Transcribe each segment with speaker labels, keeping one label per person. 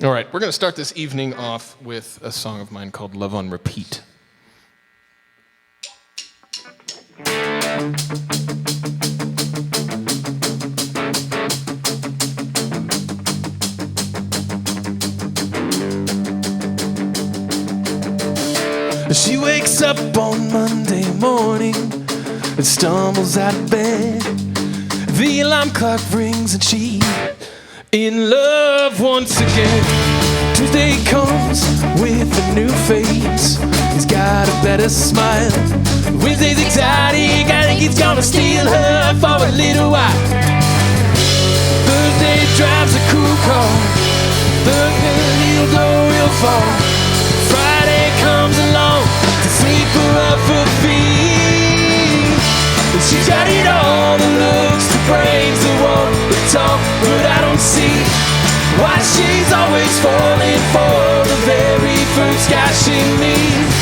Speaker 1: All right, we're going to start this evening off with a song of mine called Love on Repeat.
Speaker 2: She wakes up on Monday morning and stumbles out of bed. The alarm clock rings and she in love once again. Tuesday comes with a new face. He's got a better smile. Wednesday's exciting, I think he's gonna steal her for a little while. Thursday drives a cool car. Thursday he'll go real far. Friday comes along to sweep her up her feet. She's got it all, the looks, the brains, the walk, the talk, but I don't see why she's always falling for the very first guy she meets.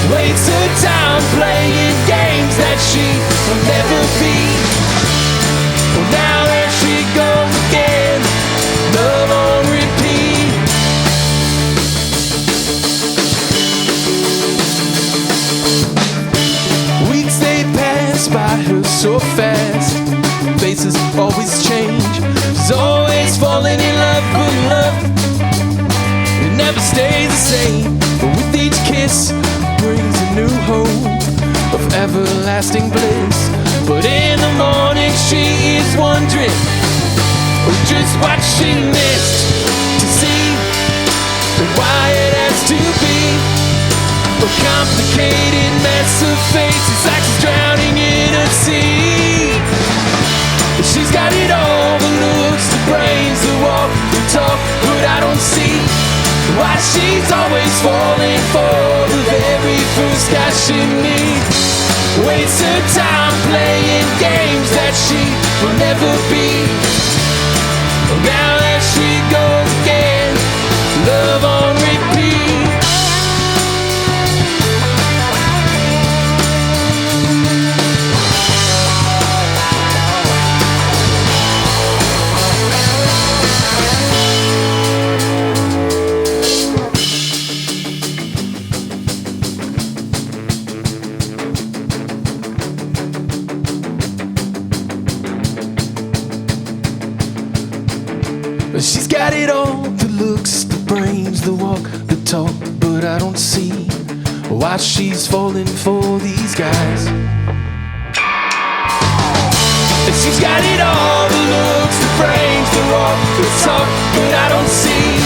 Speaker 2: Wastes her time playing games that she will never be. Well, now there she goes again, love on repeat. Weeks they pass by her so fast, faces always change. She's always falling in love, but love, it never stays the same. But with each kiss brings a new hope of everlasting bliss. But in the morning she is wondering just what she missed to see, and why it has to be a complicated mess of fate. It's like she's drowning in a sea. She's got it all, the looks, the brains, the walk, the talk, but I don't see why she's always falling for the very first guy she meets. Wastes her time playing games that she will never be. Now there she goes again, love on repeat. She's got it all, the looks, the brains, the walk, the talk, but I don't see why she's falling for these guys. And she's got it all, the looks, the brains, the walk, the talk, but I don't see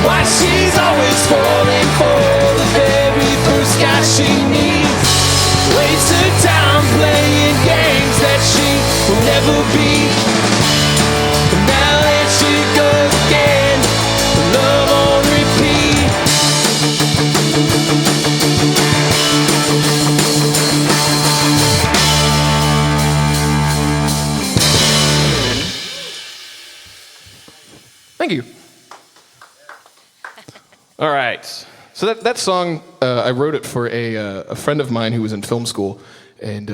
Speaker 2: why she's always falling for the very first guy she needs. Wastes her time playing games that she will never be. Now there she goes again, love on repeat.
Speaker 1: Thank you. All right. So that song, I wrote it for a friend of mine who was in film school, and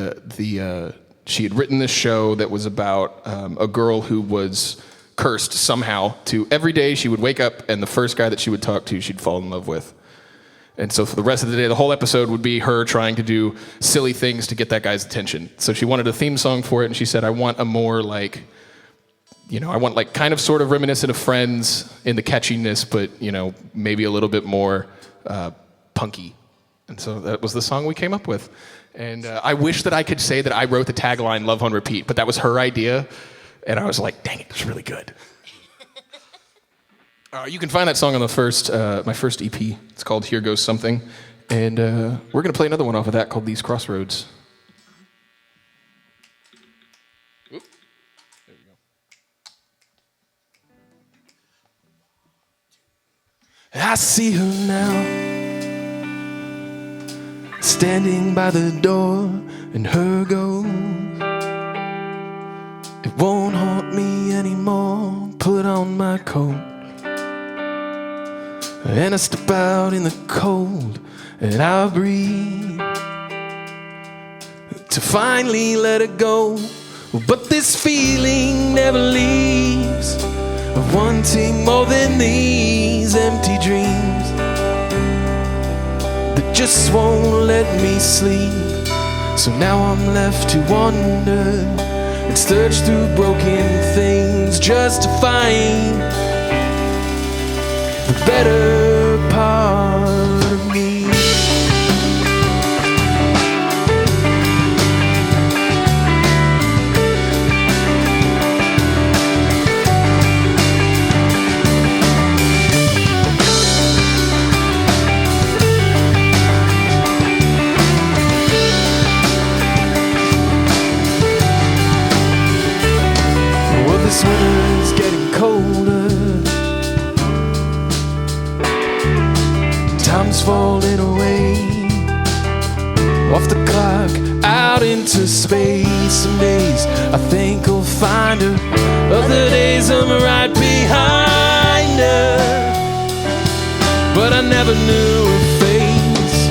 Speaker 1: she had written this show that was about a girl who was cursed somehow to every day she would wake up and the first guy that she would talk to she'd fall in love with. And so for the rest of the day, the whole episode would be her trying to do silly things to get that guy's attention. So she wanted a theme song for it, and she said, I want a more like, I want like kind of sort of reminiscent of Friends in the catchiness, but maybe a little bit more punky. And so that was the song we came up with. And I wish that I could say that I wrote the tagline Love on Repeat, but that was her idea. And I was like, dang it, it's really good. You can find that song on the my first EP. It's called Here Goes Something. And we're going to play another one off of that called These Crossroads. Oop. There we go.
Speaker 2: I see her now, standing by the door, and her goes, it won't haunt me anymore. Put on my coat and I step out in the cold, and I breathe to finally let it go. But this feeling never leaves. of wanting more than these empty dreams that just won't let me sleep. So now I'm left to wander and search through broken things just to find the better part of me. This winter's getting colder, time's falling away off the clock, out into space. Some days I think I'll find her, other days I'm right behind her, but I never knew her face.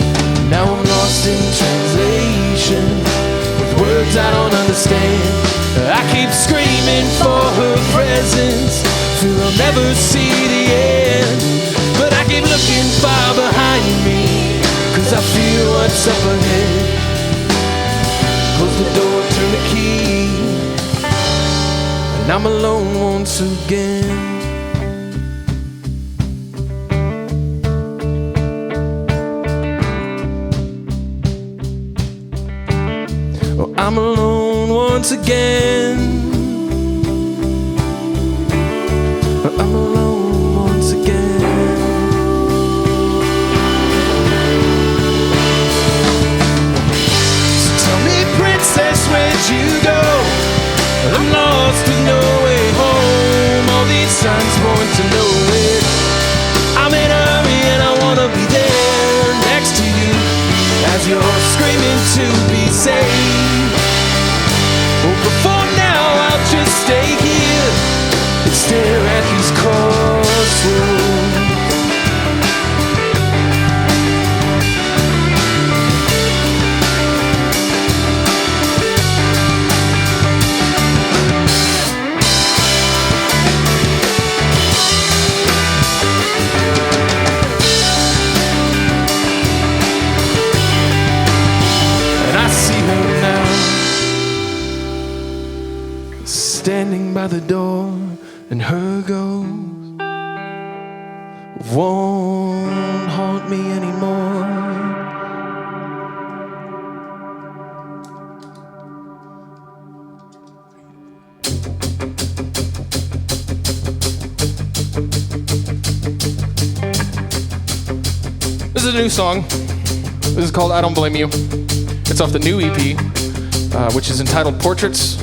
Speaker 2: Now I'm lost in translation with words I don't understand. I keep screaming for her presence, fear I'll never see the end. But I keep looking far behind me, cause I feel what's up ahead. Close the door, turn the key, and I'm alone once again. Oh, I'm alone once again. I'm alone once again. So tell me, princess, where'd you go? I'm lost with no way home. All these signs point to nowhere. I'm in a hurry and I wanna be there next to you as you're screaming to be saved. Oh, before now I'll just stay here and stare at these crossroads. And I see her now, standing by the door, and her ghost won't haunt me anymore.
Speaker 1: This is a new song. This is called I Don't Blame You. It's off the new EP, which is entitled Portraits.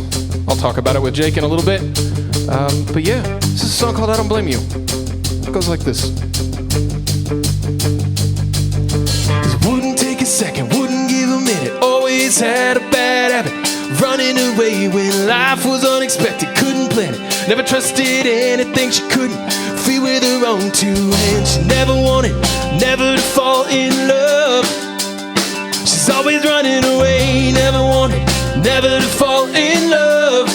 Speaker 1: I'll talk about it with Jake in a little bit. But yeah, this is a song called I Don't Blame You. It goes like this.
Speaker 2: Wouldn't take a second, wouldn't give a minute. Always had a bad habit, running away when life was unexpected. Couldn't plan it, never trusted anything she couldn't feel with her own two hands. She never wanted, never to fall in love. She's always running away, never wanted, never to fall in love.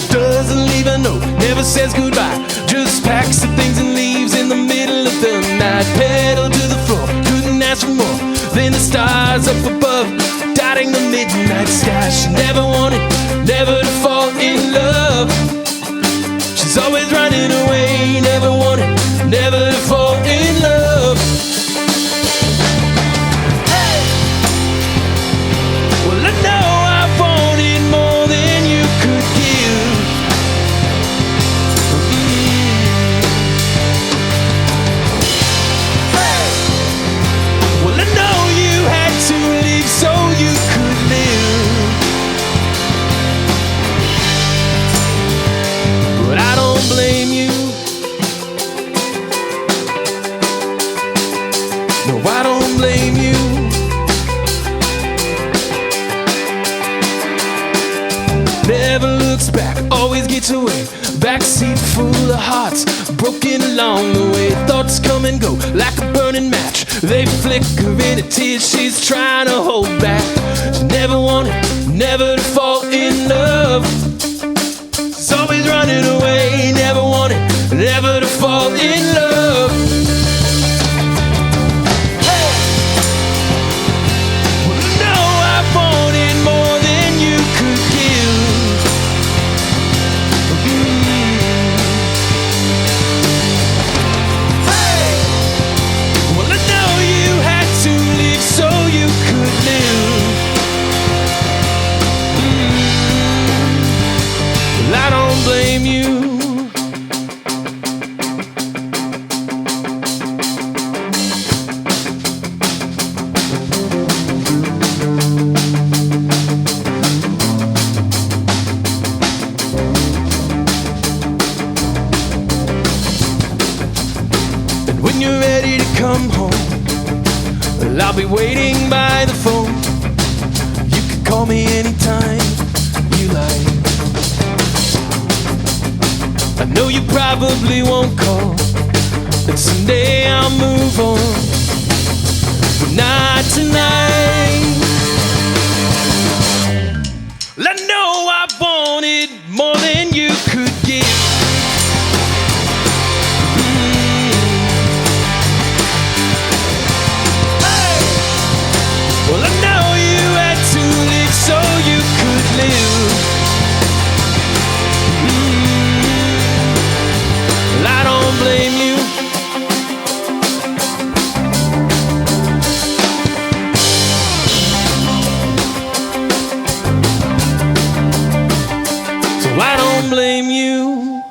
Speaker 2: Doesn't leave a note, never says goodbye, just packs the things and leaves in the middle of the night. Pedal to the floor, couldn't ask for more than the stars up above, dotting the midnight sky. She never wanted, never to fall in love. She's always running away, never wanted, never to fall in love. Hey! Well, I know I wanted more than you could give. Hey! Well, I know you had to leave so you could live. But I don't blame you. No, I don't blame you. Never looks back, always gets away. Backseat full of hearts, broken along the way. Thoughts come and go like a burning match. They flicker into tears she's trying to hold back. She never wanted, never to fall in love. She's always running running away, never wanted, never to fall in love. Hey! Well, no, I wanted more than you could give. Hey! Well, I know you had to leave so you could live. Well, I don't blame you. And when you're ready to come home, well, I'll be waiting by the phone. You can call me anytime you like. I know you probably won't call, and someday I'll move on, but not tonight. Well, I know I wanted more than you could give. Hey! Well, I know you had to leave so you could live. Well, I don't blame you. So I don't blame you.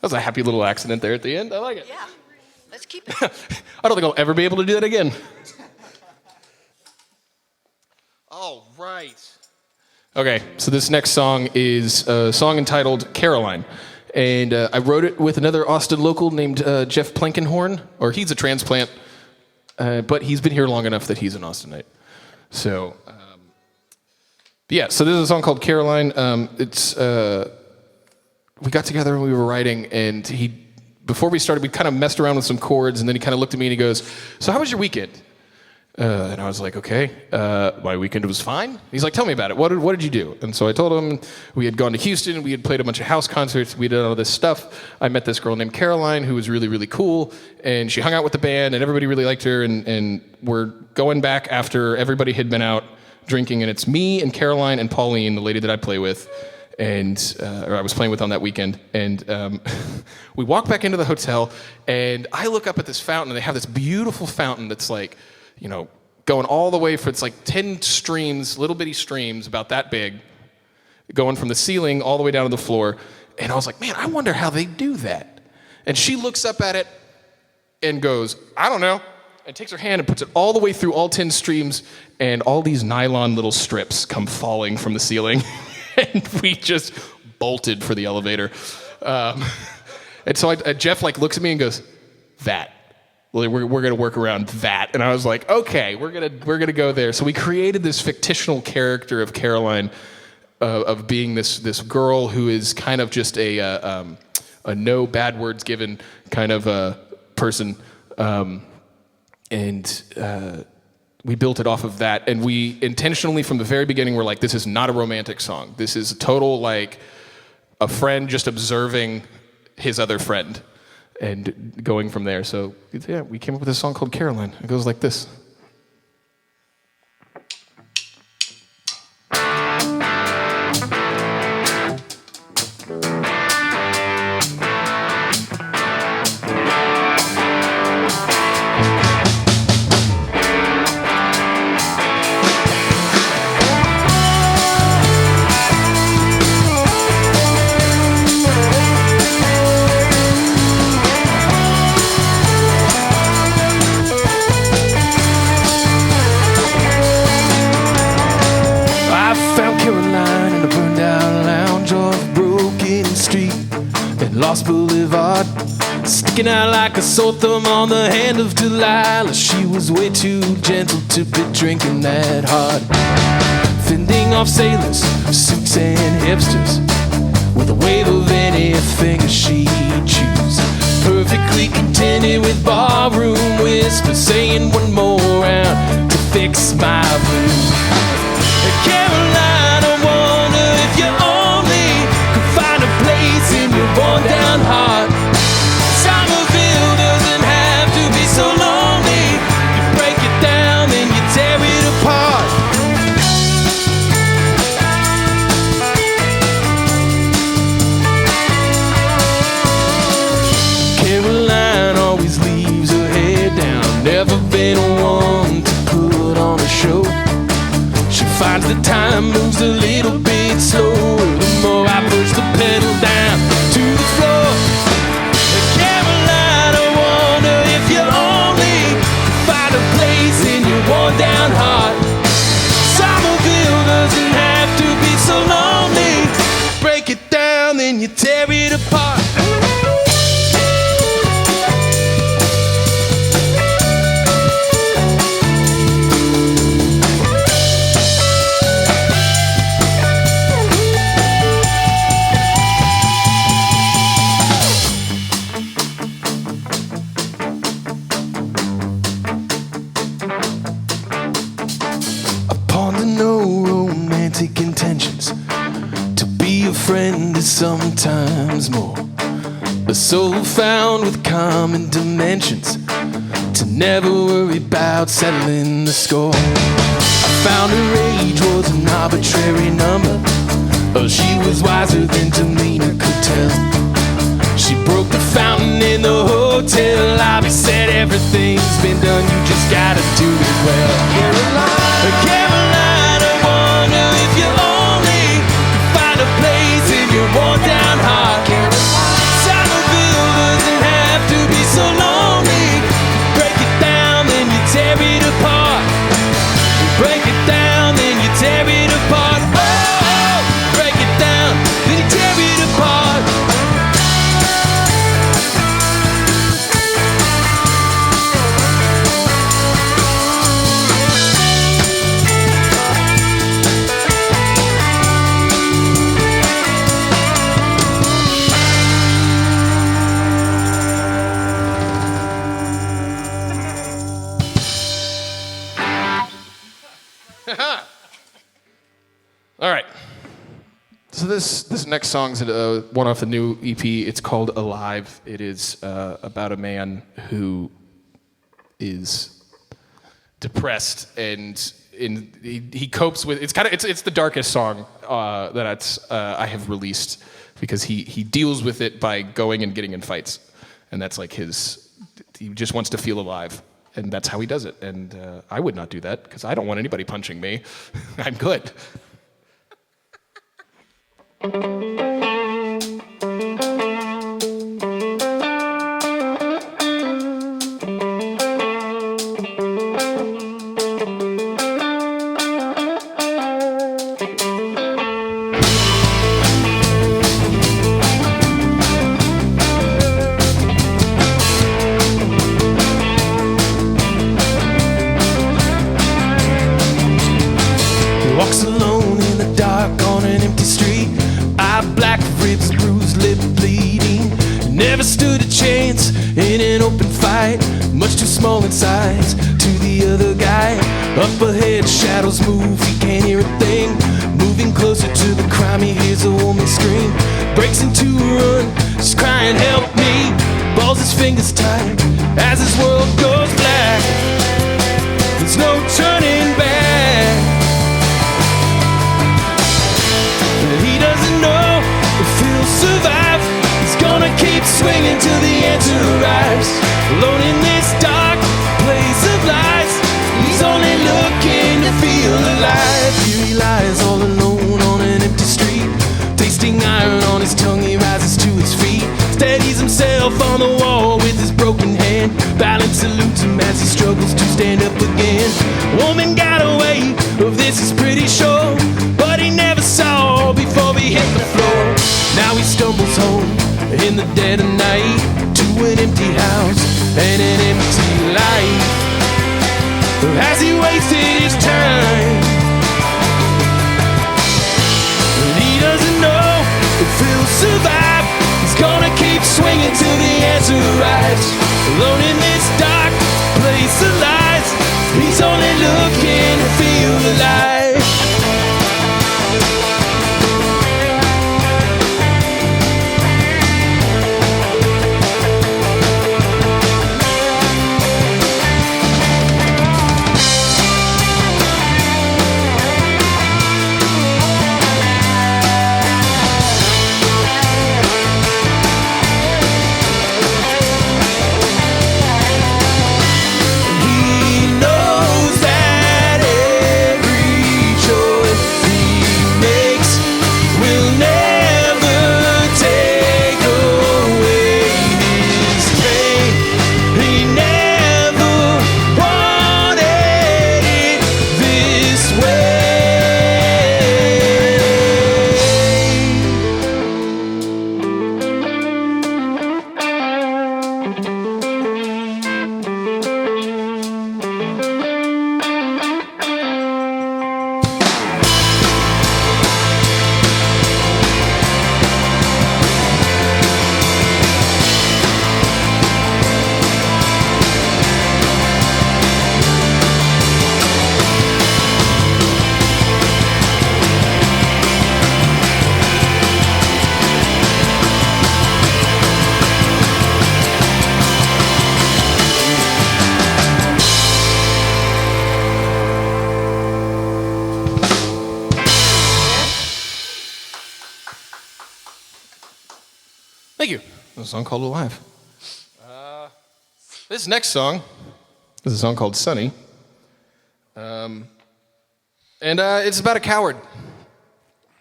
Speaker 1: That was a happy little accident there at the end. I like it.
Speaker 3: Yeah, let's keep it.
Speaker 1: I don't think I'll ever be able to do that again. All right. Okay, so this next song is a song entitled Caroline. And I wrote it with another Austin local named Jeff Plankenhorn, or he's a transplant, but he's been here long enough that he's an Austinite. So, yeah, so this is a song called Caroline. We got together and we were writing, and before we started, we kind of messed around with some chords, and then he kind of looked at me and he goes, "So how was your weekend?" And I was like, "Okay, my weekend was fine." He's like, "Tell me about it. What did you do?" And so I told him we had gone to Houston, we had played a bunch of house concerts, we did all this stuff. I met this girl named Caroline who was really, really cool, and she hung out with the band, and everybody really liked her, and we're going back after everybody had been out drinking, and it's me and Caroline and Pauline, the lady that I play with, or I was playing with on that weekend, and we walk back into the hotel, and I look up at this fountain, and they have this beautiful fountain that's like, you know, going all the way it's like 10 streams, little bitty streams, about that big, going from the ceiling all the way down to the floor. And I was like, man, I wonder how they do that. And she looks up at it and goes, "I don't know," and takes her hand and puts it all the way through all 10 streams, and all these nylon little strips come falling from the ceiling. And we just bolted for the elevator. And so Jeff looks at me and goes, "That. We're going to work around that." And I was like, "Okay, we're going to go there." So we created this fictional character of Caroline, of being this girl who is kind of just a no bad words given kind of a person, and we built it off of that. And we intentionally, from the very beginning, were like, this is not a romantic song. This is a total like a friend just observing his other friend, and going from there. So, yeah, we came up with a song called Caroline. It goes like this. Lost Boulevard, sticking out like a sore thumb on the hand of Delilah. She was way too gentle to be drinking that hard, fending off sailors, suits and hipsters, with a wave of any finger she'd choose. Perfectly contented with barroom whispers, saying one more round to fix my blues.
Speaker 2: Sometimes the time moves a little bit slower. The more I push the pedal down to the floor. Caroline, I wonder if you only find a place in your worn down heart. Somerville doesn't have to be so lonely. Break it down, then you tear it apart. Intentions to be a friend is sometimes more. A soul found with common dimensions to never worry about settling the score. I found her age was an arbitrary number. Oh, she was wiser than demeanor could tell. She broke the fountain in the hotel lobby, said everything's been done, you just gotta do it well. Caroline, I wonder if you only could find a place in your worn down heart. Somerville doesn't have to be so lonely. Break it down, then you tear it apart. Break it down, then you tear it apart. Oh, break it down, then you tear it apart.
Speaker 1: All right. So this next song's one off the new EP. It's called Alive. It is about a man who is depressed and he copes with. It's the darkest song that I have released because he deals with it by going and getting in fights, and that's like he just wants to feel alive. And that's how he does it. And I would not do that because I don't want anybody punching me. I'm good.
Speaker 2: Walks alone in the dark on an empty street. Eye black, ribs bruised, lip bleeding. Never stood a chance in an open fight. Much too small in size to the other guy. Up ahead, shadows move, he can't hear a thing. Moving closer to the crime, he hears a woman scream. Breaks into a run, she's crying, help me. Balls his fingers tight as his world goes black. There's no turning back. He doesn't know if he'll survive. He's gonna keep swinging till the answer arrives. Alone in this dark place of lies, he's only looking to feel alive. Here he lies all alone on an empty street. Tasting iron on his tongue, he rises to his feet. Steadies himself on the wall with his broken hand. Balance eludes him as he struggles to stand up again. Woman got away, of this he's pretty sure, but he never saw before he hit the floor. Now he stumbles home in the dead of night to an empty house and an empty life. Has he wasted his time? And he doesn't know if he'll survive. He's gonna keep swinging till the answer arrives. Alone in this dark place of lies, he's only looking to feel alive. He knows that every
Speaker 1: Thank you. A song called Alive. This next song is a song called Sunny. And it's about a coward.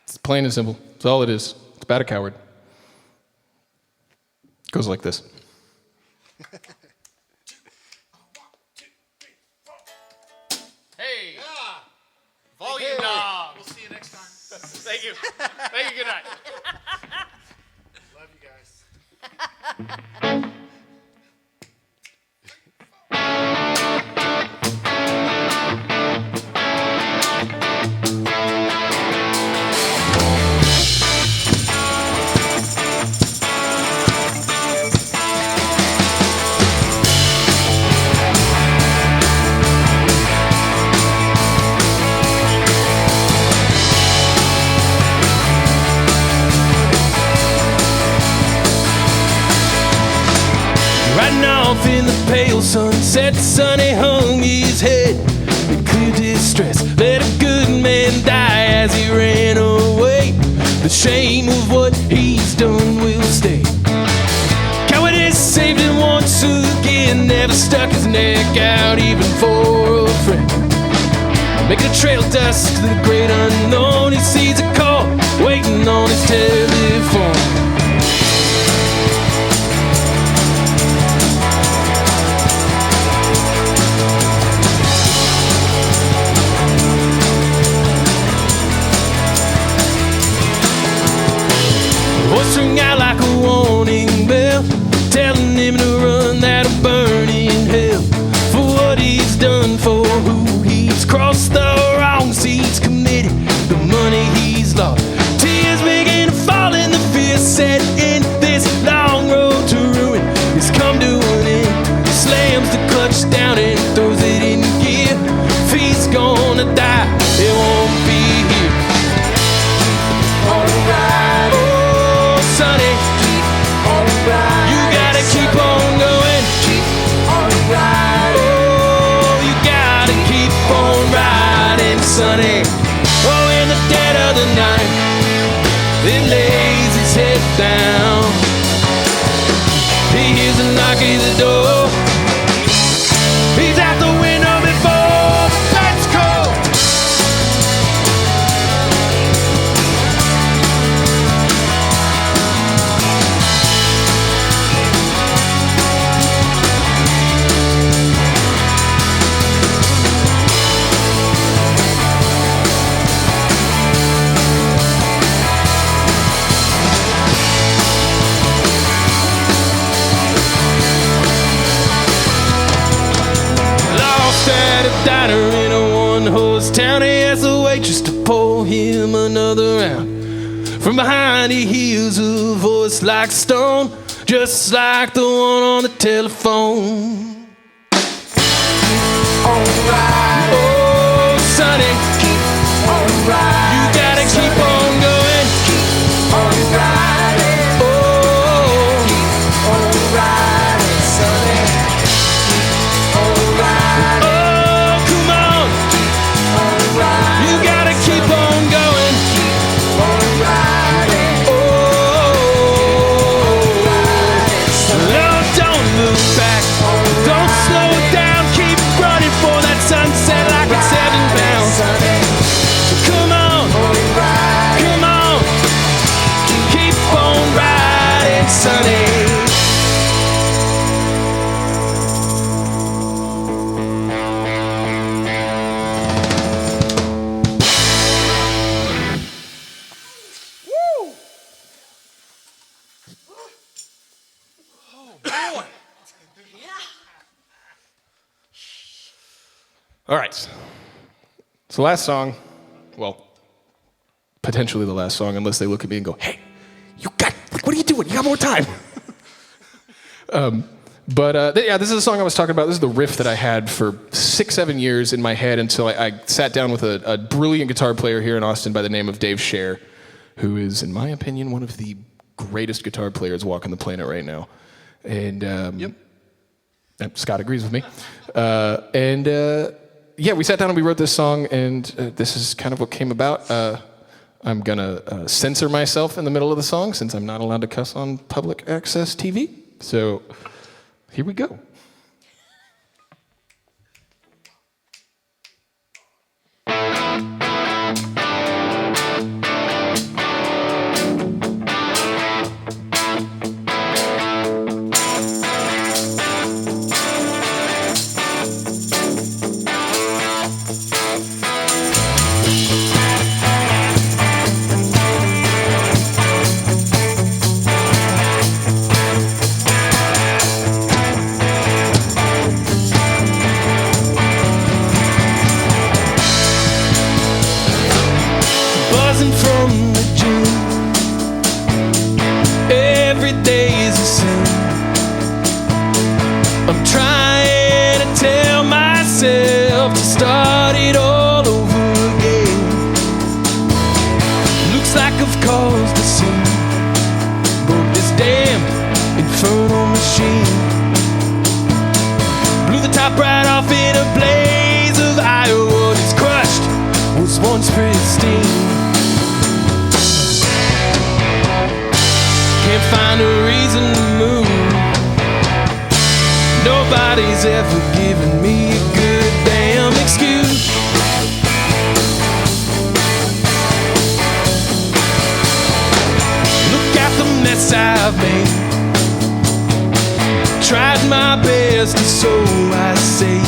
Speaker 1: It's plain and simple. That's all it is. It's about a coward. It goes like this. Hey! Yeah. Volume knob.
Speaker 3: We'll see you next time.
Speaker 1: Thank you. Thank you. Good night.
Speaker 3: Love you guys.
Speaker 2: Riding off in the pale sunset, Sonny hung his head in clear distress. Let a good man die as he ran away. The shame of what he's done will stay. Cowardice saved him once again, never stuck his neck out even for a friend. Making a trail of dust to the great unknown, he sees a call waiting on his telephone. Voice rang out like a warning bell, telling him to run, that'll burn in hell. For what he's done, for who he's crossed, the wrongs he's committed, the money he's lost. Tears begin to fall and the fear set in. This long road to ruin has come to an end. He slams the clutch down and throws it in gear. If he's gonna die, it won't be here. Alright, oh Sonny, alright, you gotta keep on going. Alright, oh you gotta keep on riding, Sonny. Oh, in the dead of the night, he lays his head down. He hears a knock at the door. He's out the window before the lights go. Lost at a diner in a one-horse town, he asks the waitress to pour him another round. From behind he hears a voice like stone, just like the one on the telephone. Alright, oh Sonny, alright, you gotta keep on going. Alright, oh, alright, Sonny. Alright, oh come on, alright, you gotta keep on going. Alright, Lord, don't look back, don't slow down, keep running for that sunset like it's 7 pounds. Come on, keep on riding, Sonny.
Speaker 1: All right. So last song, well, potentially the last song, unless they look at me and go, hey, what are you doing? You got more time. Yeah, this is a song I was talking about. This is the riff that I had for 6-7 years in my head until I sat down with a brilliant guitar player here in Austin by the name of Dave Scher, who is, in my opinion, one of the greatest guitar players walking the planet right now. And Scott agrees with me. Yeah, we sat down and we wrote this song, and this is kind of what came about. I'm gonna censor myself in the middle of the song since I'm not allowed to cuss on public access TV. So here we go.
Speaker 2: Buzzing from the gym, every day is the same. I'm trying to tell myself to start it all over again. Looks like I've caused a sin, broke this damn infernal machine. Blew the top right off in a blaze of iron. It's crushed, was once pristine. Can't find a reason to move. Nobody's ever given me a good damn excuse. Look at the mess I've made. Tried my best, so I say.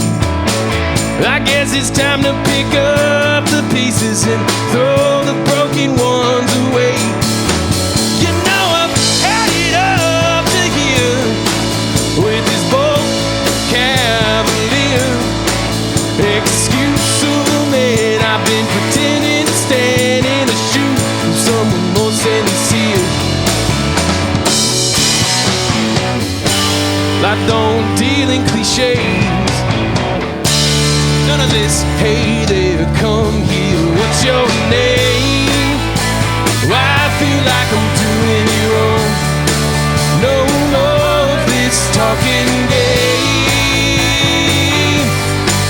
Speaker 2: I guess it's time to pick up the pieces and throw the broken ones away. You know I'm headed up to here with this bold cavalier excuse of a man. I've been pretending to stand in the shoes of someone more sincere. I don't deal in cliches. None of this, hey there, come here, what's your name? Why I feel like I'm doing you wrong. No more of this talking game.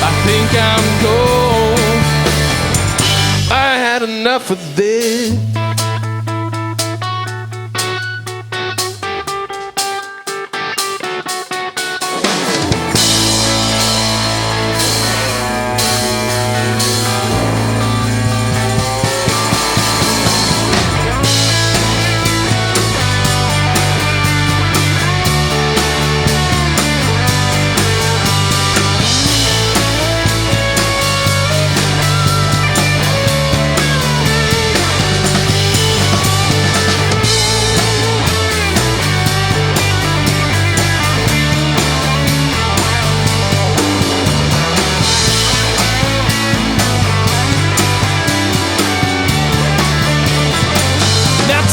Speaker 2: I think I'm gone. I had enough of this.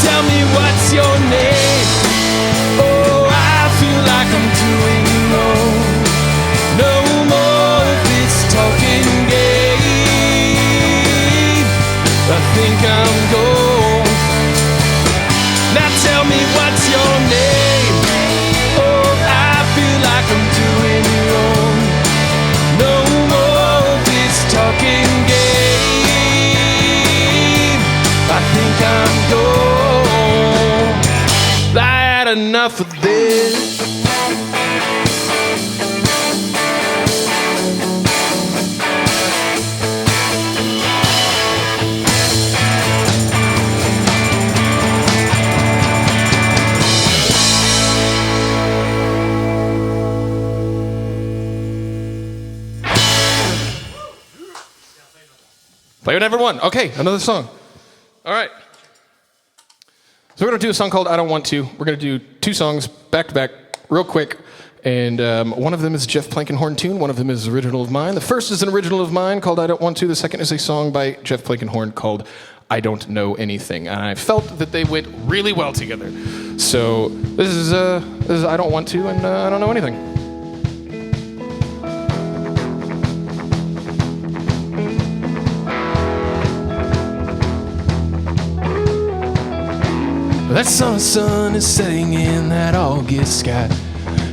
Speaker 2: Tell me what's your name. Oh, I feel like I'm doing you wrong. No more of this talking game. I think I'm gone. Now tell me what's your name. Oh, I feel like I'm doing you wrong. No more of this talking game. I think I'm gone. I had enough of this.
Speaker 1: Player never won. Okay, another song. All right. So we're going to do a song called I Don't Want To. We're going to do two songs back to back real quick. And one of them is a Jeff Plankenhorn tune. One of them is original of mine. The first is an original of mine called I Don't Want To. The second is a song by Jeff Plankenhorn called I Don't Know Anything. And I felt that they went really well together. So this is I Don't Want To and I Don't Know Anything.
Speaker 2: That summer sun is setting in that August sky,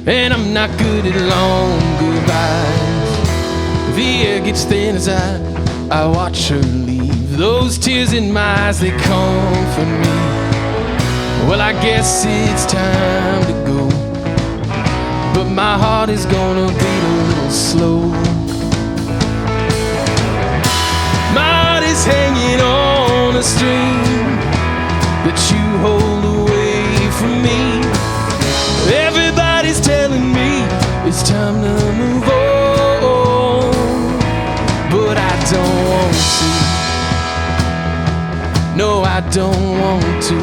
Speaker 2: and I'm not good at long goodbyes. The air gets thin as I watch her leave. Those tears in my eyes, they comfort me. Well, I guess it's time to go, but my heart is gonna beat a little slow. My heart is hanging on a string that you hold away from me. Everybody's telling me it's time to move on, but I don't want to. No, I don't want to.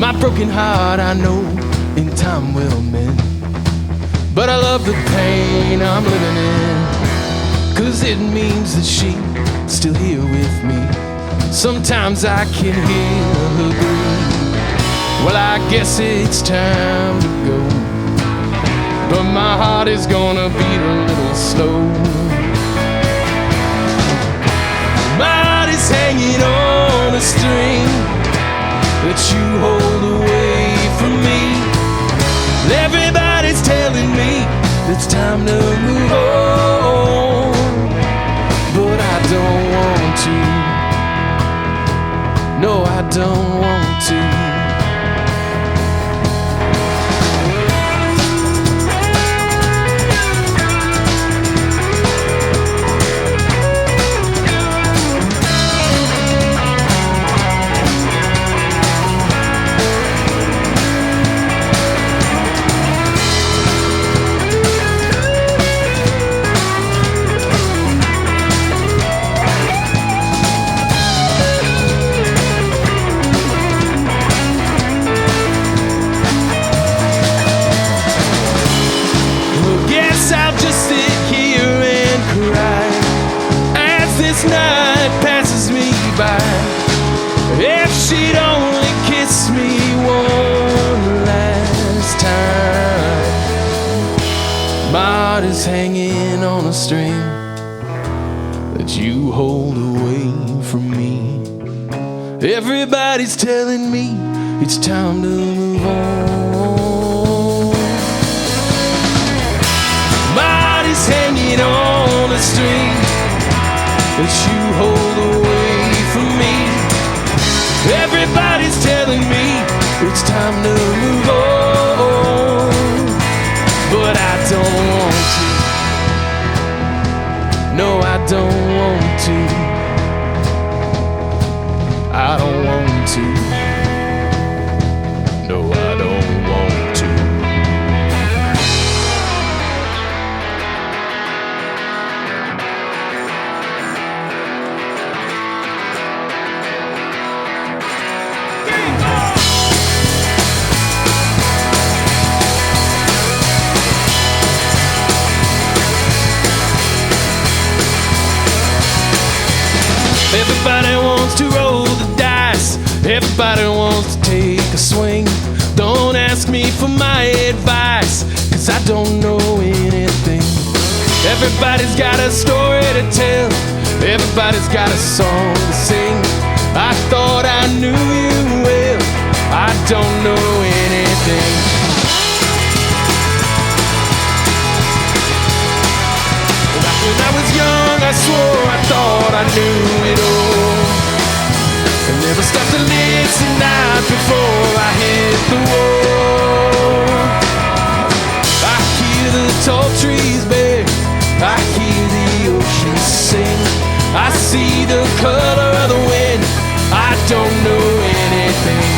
Speaker 2: My broken heart, I know in time will mend, but I love the pain I'm living in, 'cause it means that she's still here with me. Sometimes I can hear her breathe. Well, I guess it's time to go, but my heart is gonna beat a little slow. My heart is hanging on a string that you hold away from me. Everybody's telling me it's time to move on, but I don't want to. No, I don't want to. Night passes me by. If she'd only kiss me one last time. My heart is hanging on a string that you hold away from me. Everybody's telling me it's time to move on. My heart is hanging on a string that you hold away from me. Everybody's telling me it's time to move on, but I don't want to. No, I don't want to. I don't want to. No, I don't want to. Everybody wants to roll the dice. Everybody wants to take a swing. Don't ask me for my advice, 'cause I don't know anything. Everybody's got a story to tell. Everybody's got a song to sing. I thought I knew you well. I don't know anything. When I was young, I swore I thought I knew it all. I never stopped to listen night before I hit the wall. I hear the tall trees bare, I hear the ocean sing. I see the color of the wind, I don't know anything.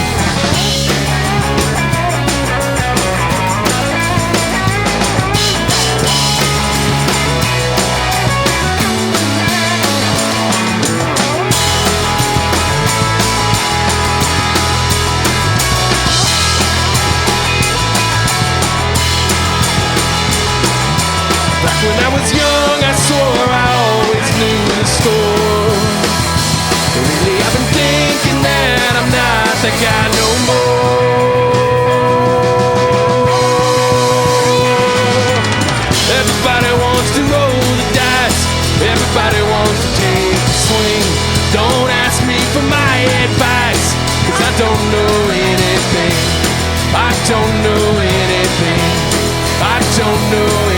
Speaker 2: When I was young, I swore I always knew the score. But lately I've been thinking that I'm not the guy no more. Everybody wants to roll the dice. Everybody wants to take a swing. Don't ask me for my advice, 'cause I don't know anything. I don't know anything. I don't know anything.